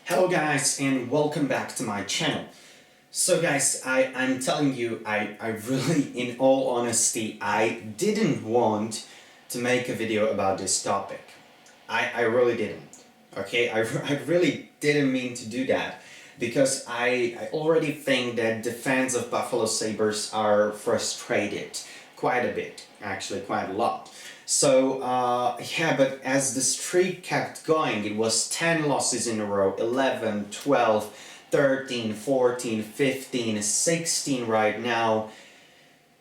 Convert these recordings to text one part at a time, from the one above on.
Hello guys and welcome back to my channel. So guys, I'm telling you, I really, in all honesty, I didn't want to make a video about this topic. I really didn't. Okay, I really didn't mean to do that because I already think that the fans of Buffalo Sabres are frustrated quite a bit, actually quite a lot. So, yeah, but as the streak kept going, it was 10 losses in a row, 11, 12, 13, 14, 15, 16 right now.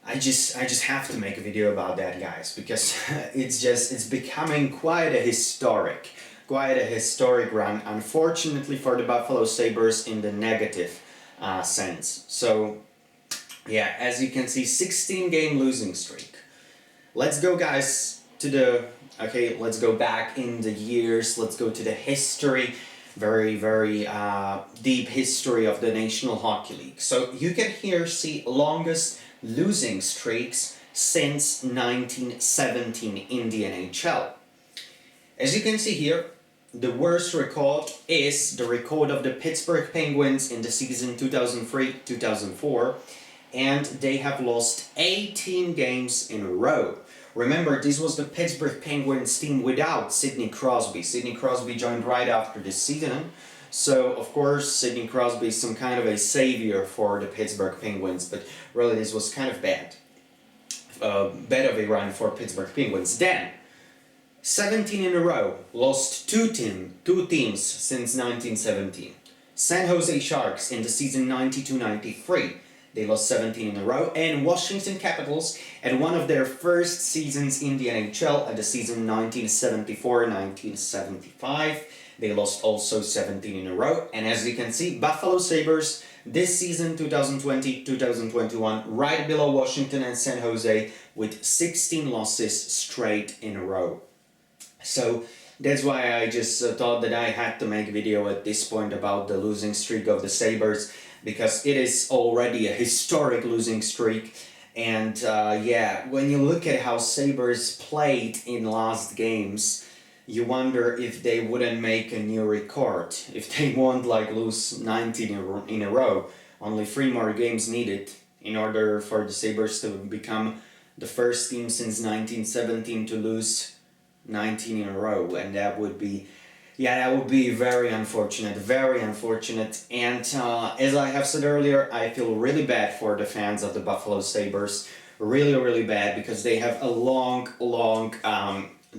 I just have to make a video about that, guys, because it's becoming quite a historic run, unfortunately for the Buffalo Sabres in the negative sense. So, yeah, as you can see, 16 game losing streak. Let's go, guys, let's go back in the years, let's go to the history, very deep history of the National Hockey League. So you can here see longest losing streaks since 1917 in the NHL. As you can see here, the worst record is the record of the Pittsburgh Penguins in the season 2003-2004, and they have lost 18 games in a row. Remember, this was the Pittsburgh Penguins team without Sidney Crosby. Sidney Crosby joined right after this season. So, of course, Sidney Crosby is some kind of a savior for the Pittsburgh Penguins, but really this was kind of bad. Bad of a run for Pittsburgh Penguins. Then, 17 in a row, lost two teams since 1917. San Jose Sharks in the season 92-93. They lost 17 in a row, and Washington Capitals at one of their first seasons in the NHL at the season 1974-1975. They lost also 17 in a row, and as you can see, Buffalo Sabres this season 2020-2021 right below Washington and San Jose with 16 losses straight in a row. So that's why I just thought that I had to make a video at this point about the losing streak of the Sabres, because it is already a historic losing streak. And yeah, when you look at how Sabres played in last games, you wonder if they wouldn't make a new record. If they won't lose 19 in a row, only 3 more games needed in order for the Sabres to become the first team since 1917 to lose 19 in a row, and that would be very unfortunate, and as I have said earlier, I feel really bad for the fans of the Buffalo Sabres, really bad, because they have a long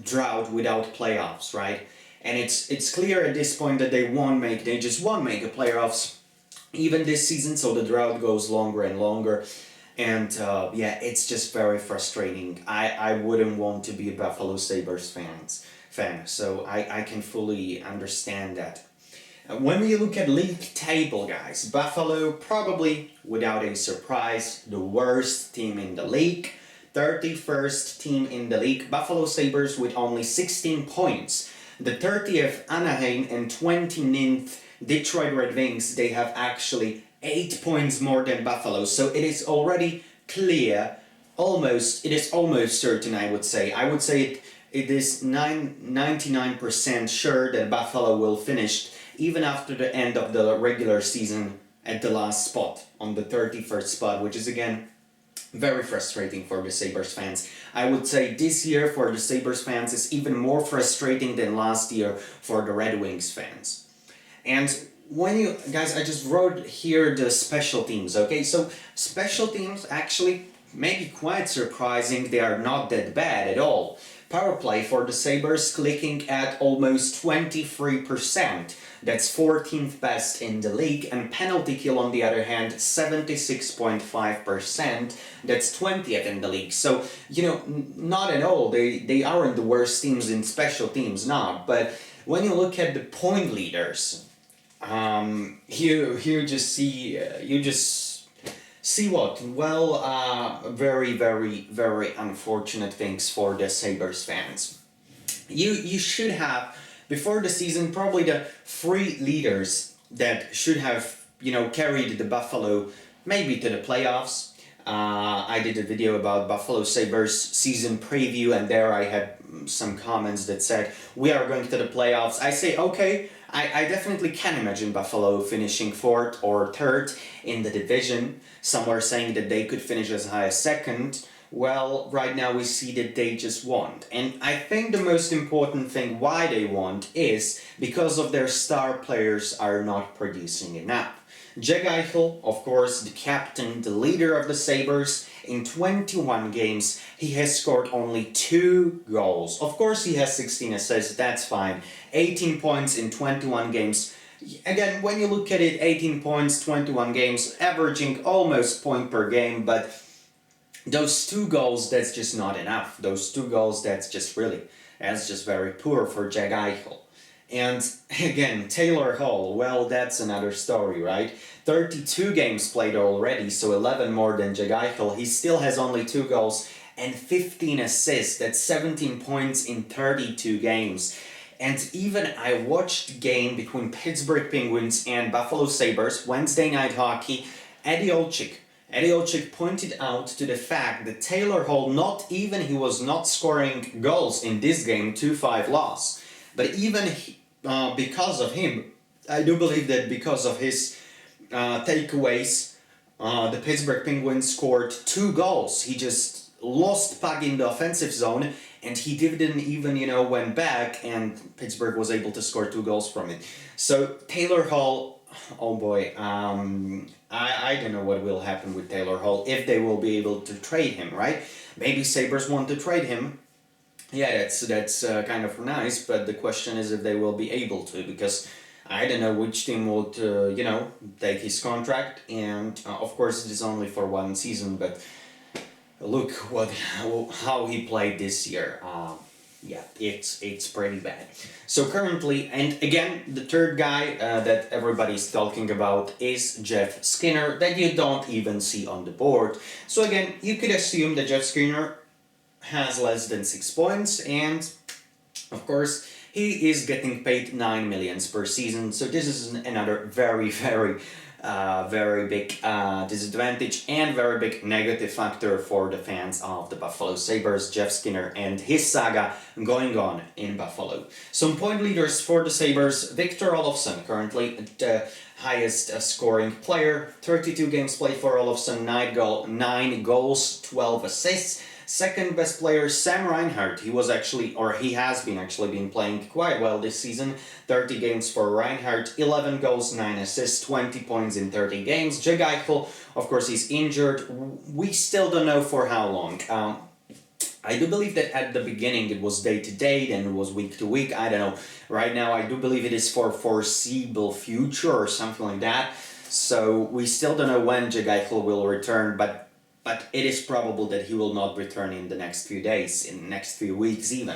drought without playoffs, right? And it's clear at this point that they just won't make the playoffs even this season, so the drought goes longer and longer. And yeah, it's just very frustrating. I wouldn't want to be a Buffalo Sabres fan, so I can fully understand that. When we look at league table, guys, Buffalo probably, without a surprise, the worst team in the league. 31st team in the league. Buffalo Sabres with only 16 points. The 30th Anaheim and 29th Detroit Red Wings, they have actually 8 points more than Buffalo, so it is already clear, it is almost certain, I would say it is 99% sure that Buffalo will finish even after the end of the regular season at the last spot, on the 31st spot, which is again very frustrating for the Sabres fans. I would say this year for the Sabres fans is even more frustrating than last year for the Red Wings fans. And when you guys, I just wrote here the special teams, okay? So special teams actually maybe quite surprising. They are not that bad at all. Power play for the Sabres clicking at almost 23%. That's 14th best in the league. And penalty kill, on the other hand, 76.5%. That's 20th in the league. So, not at all. They aren't the worst teams in special teams, not. But when you look at the point leaders, you just see what? Well, very unfortunate things for the Sabres fans. You should have, before the season, probably the 3 leaders that should have, carried the Buffalo maybe to the playoffs. I did a video about Buffalo Sabres season preview, and there I had some comments that said, we are going to the playoffs. I say, okay, I definitely can imagine Buffalo finishing fourth or third in the division. Some are saying that they could finish as high as second. Well, right now we see that they just won't. And I think the most important thing why they won't is because of their star players are not producing enough. Jack Eichel, of course, the captain, the leader of the Sabres, in 21 games, he has scored only 2 goals. Of course, he has 16 assists, that's fine. 18 points in 21 games. Again, when you look at it, 18 points, 21 games, averaging almost point per game, but those 2 goals, that's just not enough. Those 2 goals, that's just very poor for Jack Eichel. And again, Taylor Hall, well, that's another story, right? 32 games played already, so 11 more than Jack Eichel. He still has only 2 goals and 15 assists. That's 17 points in 32 games. And even I watched the game between Pittsburgh Penguins and Buffalo Sabres, Wednesday Night Hockey. Eddie Olczyk pointed out to the fact that Taylor Hall, he was not scoring goals in this game, 2-5 loss. But even because of him, I do believe that because of his takeaways, the Pittsburgh Penguins scored 2 goals. He just lost puck in the offensive zone, and he didn't even, went back, and Pittsburgh was able to score 2 goals from it. So Taylor Hall, oh boy, I don't know what will happen with Taylor Hall, if they will be able to trade him, right? Maybe Sabres want to trade him. Yeah, that's kind of nice, but the question is if they will be able to, because I don't know which team would, take his contract, and of course it is only for 1 season, but look how he played this year. Yeah, it's pretty bad. So currently, and again, the third guy that everybody's talking about is Jeff Skinner, that you don't even see on the board. So again, you could assume that Jeff Skinner has less than 6 points, and of course he is getting paid 9 million per season, so this is another very big disadvantage and very big negative factor for the fans of the Buffalo Sabres, Jeff Skinner and his saga going on in Buffalo. Some point leaders for the Sabres: Victor Olufsen, currently the highest scoring player, 32 games played for Olufsen, 9 goals, 12 assists. Second best player, Sam Reinhart. He has been playing quite well this season. 30 games for Reinhart, 11 goals, 9 assists, 20 points in 30 games. Jack Eichel, of course, he's injured. We still don't know for how long. I do believe that at the beginning it was day to day, then it was week to week. I don't know. Right now, I do believe it is for foreseeable future or something like that. So we still don't know when Jack Eichel will return, but it is probable that he will not return in the next few days, in the next few weeks even.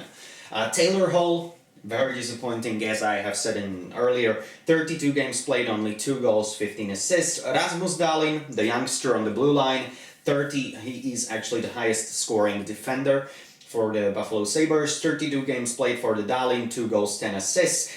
Taylor Hall, very disappointing, as I have said earlier. 32 games played, only 2 goals, 15 assists. Rasmus Dahlin, the youngster on the blue line, 30. He is actually the highest scoring defender for the Buffalo Sabres. 32 games played for the Dahlin, 2 goals, 10 assists.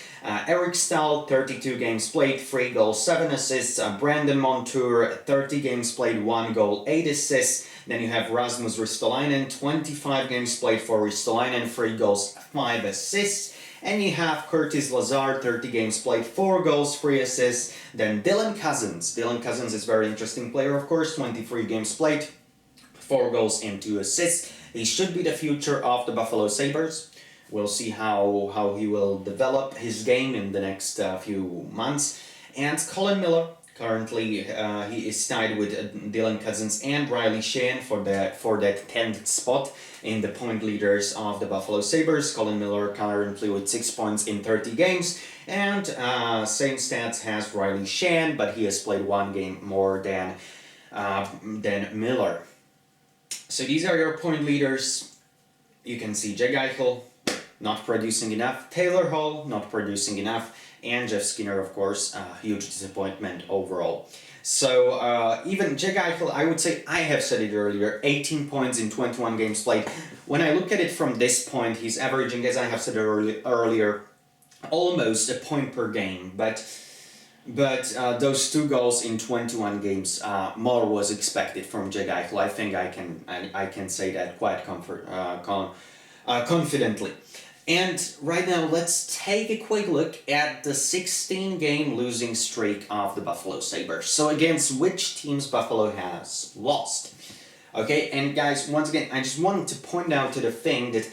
Eric Stahl, 32 games played, 3 goals, 7 assists. Brandon Montour, 30 games played, 1 goal, 8 assists. Then you have Rasmus Ristolainen, 25 games played for Ristolainen, 3 goals, 5 assists. And you have Curtis Lazar, 30 games played, 4 goals, 3 assists. Then Dylan Cousins. Dylan Cousins is a very interesting player, of course, 23 games played, 4 goals and 2 assists. He should be the future of the Buffalo Sabres. We'll see how he will develop his game in the next few months. And Colin Miller, currently he is tied with Dylan Cousins and Riley Sheahan for that 10th spot in the point leaders of the Buffalo Sabres. Colin Miller currently with 6 points in 30 games. And same stats has Riley Sheahan, but he has played 1 game more than Miller. So these are your point leaders. You can see Jack Eichel not producing enough, Taylor Hall not producing enough, and Jeff Skinner, of course, a huge disappointment overall. So even Jack Eichel, I would say, I have said it earlier, 18 points in 21 games played. When I look at it from this point, he's averaging, as I have said earlier, almost a point per game. But those 2 goals in 21 games, more was expected from Jack Eichel. I think I can say that quite confidently. And right now, let's take a quick look at the 16-game losing streak of the Buffalo Sabres. So against which teams Buffalo has lost. Okay, and guys, once again, I just wanted to point out to the thing that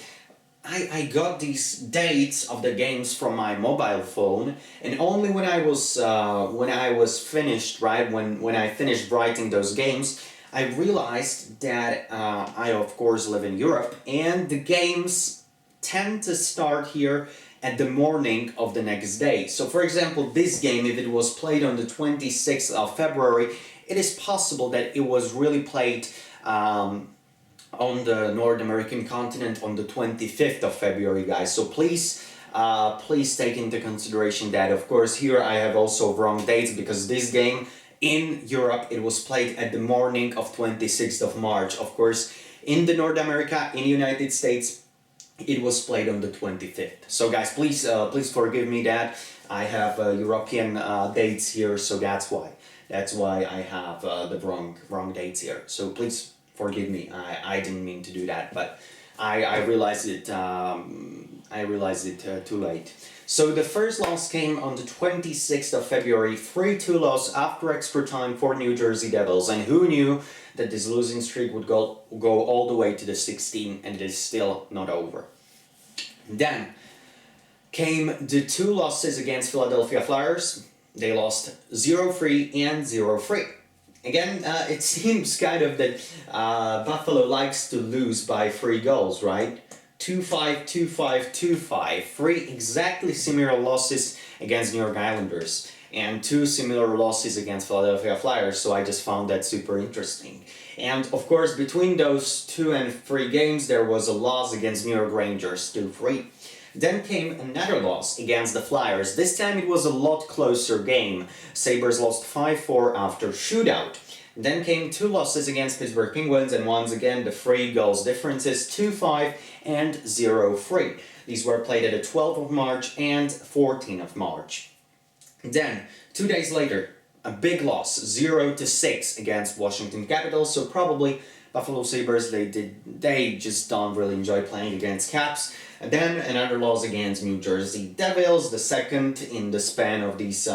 I got these dates of the games from my mobile phone, and only when I was finished, right, when I finished writing those games, I realized that I of course live in Europe, and the games tend to start here at the morning of the next day. So for example, this game, if it was played on the 26th of February, it is possible that it was really played on the North American continent on the 25th of February, guys. So please take into consideration that. Of course, here I have also wrong dates because this game in Europe, it was played at the morning of 26th of March. Of course, in the North America, in the United States, it was played on the 25th. So guys, please forgive me that I have European dates here, so that's why I have the wrong dates here. So please forgive me. I didn't mean to do that, but I realized it. I realized it too late. So the first loss came on the 26th of February, 3-2 loss after extra time for New Jersey Devils, and who knew that this losing streak would go all the way to the 16, and it is still not over. Then came the two losses against Philadelphia Flyers. They lost 0-3 and 0-3. Again, it seems kind of that Buffalo likes to lose by 3 goals, right? 2-5, 2-5, 2-5. 3 exactly similar losses against New York Islanders, and 2 similar losses against Philadelphia Flyers, so I just found that super interesting. And of course, between those 2 and 3 games, there was a loss against New York Rangers, 2-3. Then came another loss against the Flyers. This time it was a lot closer game. Sabres lost 5-4 after shootout. Then came 2 losses against Pittsburgh Penguins, and once again the 3 goals differences, 2-5 and 0-3. These were played at the 12th of March and 14th of March. Then, 2 days later, a big loss, 0-6 against Washington Capitals, so probably Buffalo Sabres, they just don't really enjoy playing against Caps. And then another loss against New Jersey Devils, the second in the span of these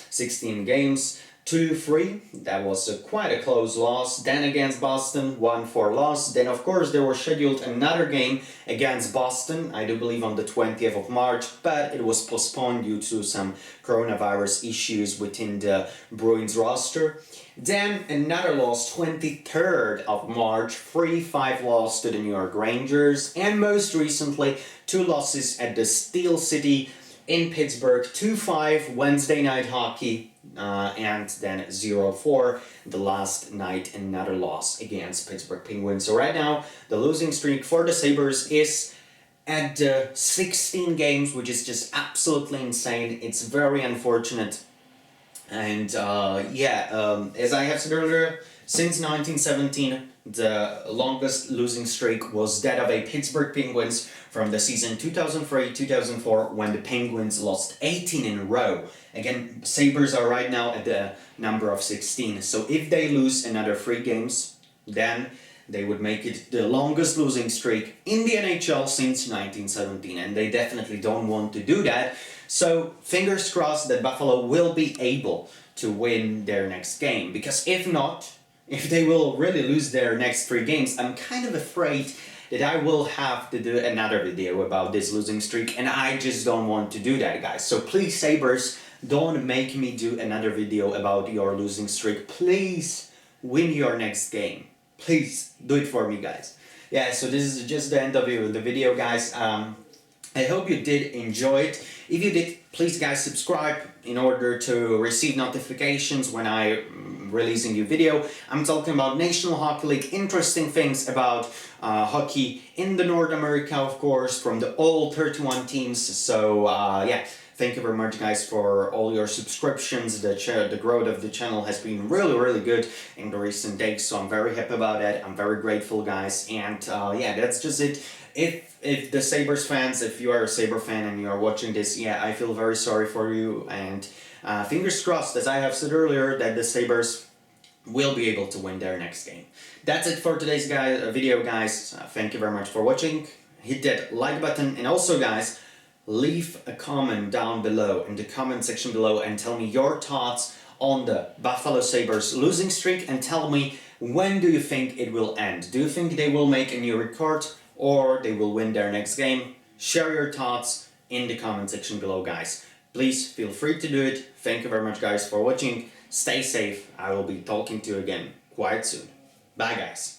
16 games, 2-3. That was quite a close loss. Then against Boston, 1-4 loss. Then of course there was scheduled another game against Boston, I do believe on the 20th of March, but it was postponed due to some coronavirus issues within the Bruins roster. Then another loss, 23rd of March, 3-5 loss to the New York Rangers. And most recently, 2 losses at the Steel City in Pittsburgh, 2-5 Wednesday night hockey, and then 0-4 the last night, another loss against Pittsburgh Penguins. So right now, the losing streak for the Sabres is at 16 games, which is just absolutely insane. It's very unfortunate. And as I have said earlier, since 1917, the longest losing streak was that of a Pittsburgh Penguins from the season 2003-2004, when the Penguins lost 18 in a row. Again, Sabres are right now at the number of 16. So if they lose another 3 games, then they would make it the longest losing streak in the NHL since 1917, and they definitely don't want to do that. So fingers crossed that Buffalo will be able to win their next game, because if not, if they will really lose their next 3 games, I'm kind of afraid that I will have to do another video about this losing streak, and I just don't want to do that, guys. So please, Sabres, don't make me do another video about your losing streak. Please win your next game. Please do it for me, guys. Yeah, so this is just the end of the video, guys. I hope you did enjoy it. If you did, please guys subscribe in order to receive notifications when I release a new video. I'm talking about National Hockey League, interesting things about hockey in the North America, of course, from the all 31 teams. So thank you very much, guys, for all your subscriptions. The growth of the channel has been really good in the recent days, so I'm very happy about that. I'm very grateful, guys, and that's just it. If the Sabres fans, if you are a Sabre fan and you are watching this, I feel very sorry for you, and fingers crossed, as I have said earlier, that the Sabres will be able to win their next game. That's it for today's video, guys. Thank you very much for watching, hit that like button, and also guys, leave a comment down below in the comment section below and tell me your thoughts on the Buffalo Sabres losing streak, and tell me, when do you think it will end? Do you think they will make a new record or they will win their next game? Share your thoughts in the comment section below, guys. Please feel free to do it. Thank you very much, guys, for watching. Stay safe. I will be talking to you again quite soon. Bye, guys.